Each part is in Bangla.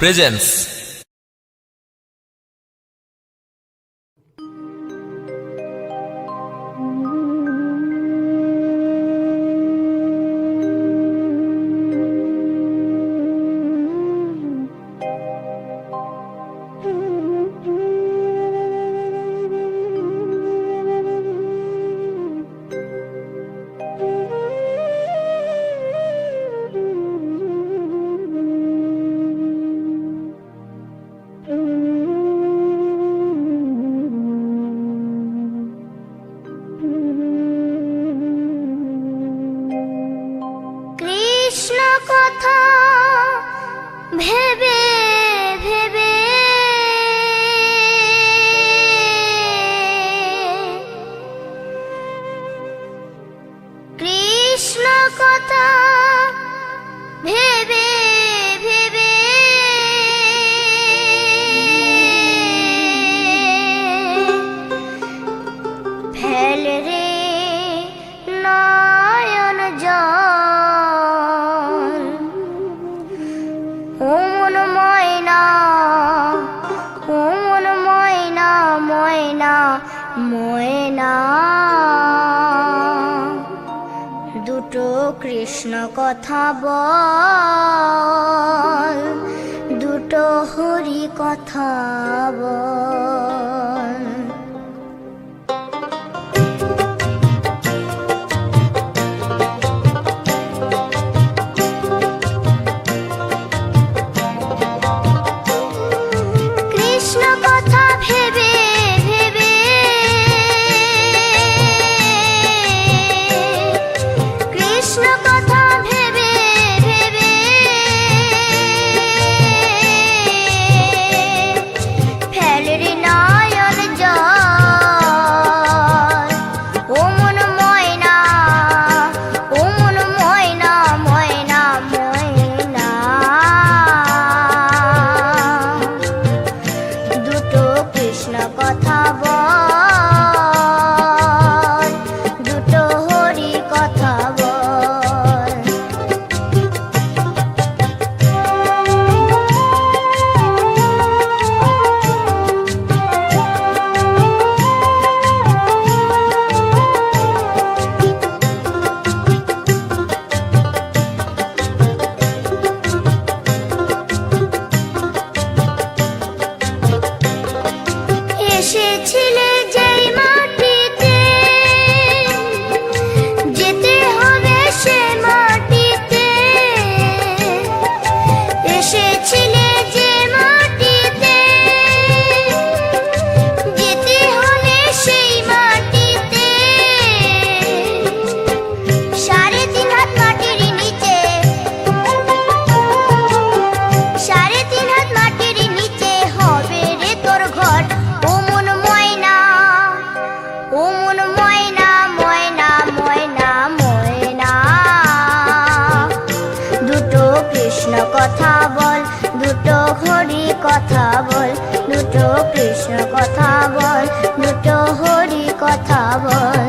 Presents. কৃষ্ণ কথা বল, দুটো হরি কথা বল। কৃষ্ণ কথা ভেবে ভেবে কৃষ্ণ কথা ভেবে ভেবে ফেলরি নয়ন জল। ও মন ময়না, ও মন ময়না, ময়না ময়না। দুটো কৃষ্ণ কথা বল, দুটো হরি কথা বল। এসেছিলে যেই মাটিতে, যেতে হবে সে মাটিতে। এসেছিলে যে মাটিতে, যেতে হলে সেই মাটিতে। 3.5 হাত মাটির নিচে, 3.5 হাত মাটির নিচে হবে রে তোর ঘর। ও মন ময়না, ও মন ময়না, ময়না ময়না ময়না। দুটো কৃষ্ণ কথা বল, দুটো হরি কথা বল। দুটো কৃষ্ণ কথা বল, দুটো হরি কথা বল।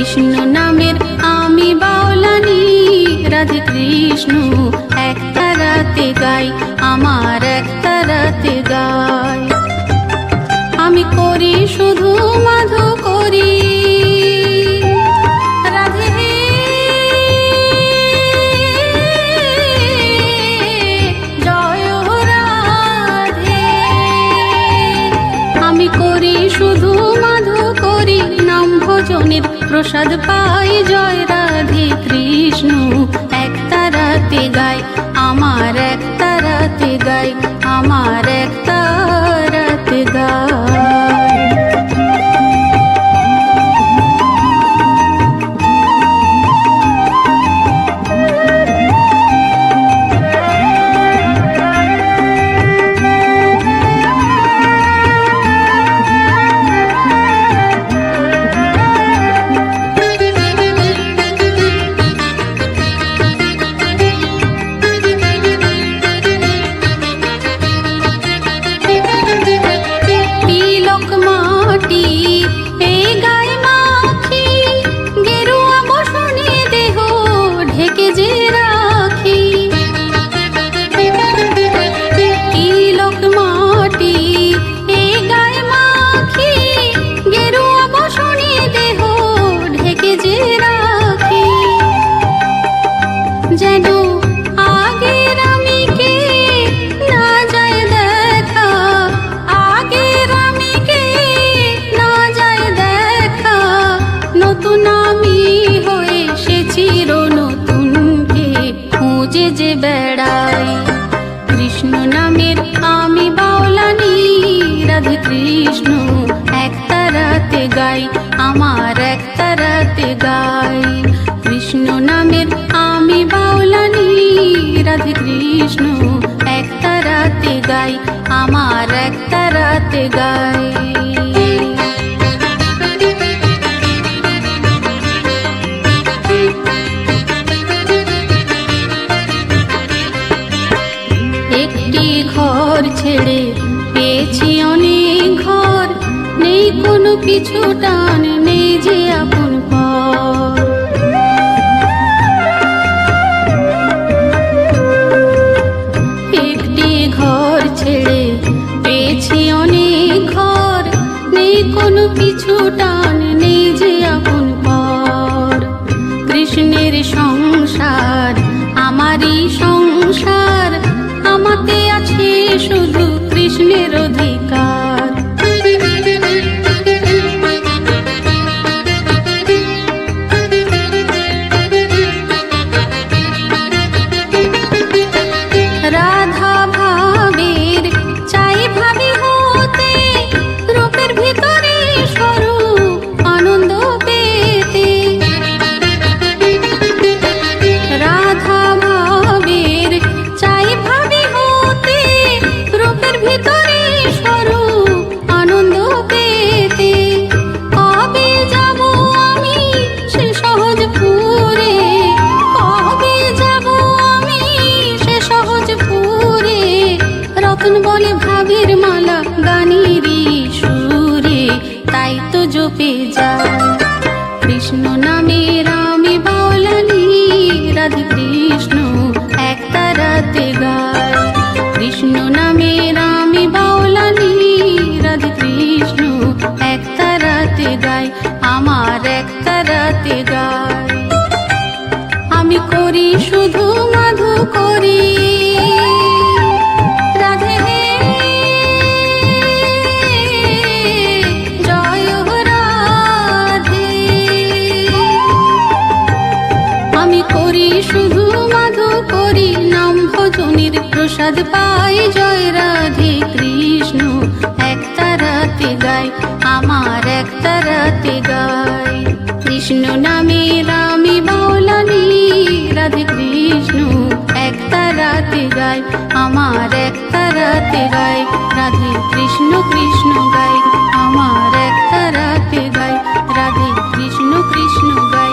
কৃষ্ণ নামের আমি বাউলানি, রাধে কৃষ্ণ এক তারাতে গাই, আমার এক তারাতে গাই। আমি করি শুধু মাধু করি, রাধে জয় রাধে। আমি করি শুধু মাধু করি, নাম ভজনের প্রসাদ পাই, জয় রাধে কৃষ্ণ এক তারাতে গাই, আমার এক তারাতে গাই, আমার এক তারাতে গাই। কৃষ্ণ নামের আমি বাউলানি, রাধে কৃষ্ণ এক তারাতে গাই, আমার এক তারাতে গাই। কৃষ্ণ নামের আমি বাউলানি, রাধে কৃষ্ণ এক তারাতে গাই, আমার এক তারাতে গাই। ঘর ছেড়ে পেয়েছি অনেক ঘর, নেই কোনো পিছু টান, নেই যে আপন পর। একটি ঘর ছেড়ে পেয়েছি অনেক ঘর, নেই কোনো পিছু টান, নেই যে আপন পর। কৃষ্ণের সংসার আমারই সংসার, আমাতে আছে শুধু কৃষ্ণের অধিকার। রাধা ভাবের চাই ভাবি হতে, রূপের ভিতরে স্বরূপ আনন্দ পেতে। রাধা ভাবের চাই ভাবি হতে, রূপের ভিতরে স্বরূপ আনন্দ পেতে। কবে যাব আমি সে সহজপুরে, কবে যাব আমি সে সহজপুরে। রতন বলে ভাবের মালা গানেরই সুরে, তাই তো জপে যায় কৃষ্ণ নামের আমি বাউলানি, রাধে কৃষ্ণ এক তারাতে গাই। কৃষ্ণ নামের আমি বাউলানি, রাধে কৃষ্ণ এক তারাতে গাই, আমার এক তারাতে গাই। আমি করি শুধু মাধু করি, রাধে জয় রাধে। আমি করি শুধু মাধু করি, নাম ভজনের প্রসাদ পাই, জয় রাধে কৃষ্ণ এক তারাতে গাই, আমার এক তারাতে গাই। কৃষ্ণ নামের আমি বাউলানি, রাধে কৃষ্ণ এক তারাতে গাই, আমার এক তারাতে গাই। রাধে কৃষ্ণ কৃষ্ণ গাই, আমার এক তারাতে গাই, রাধে কৃষ্ণ কৃষ্ণ গাই।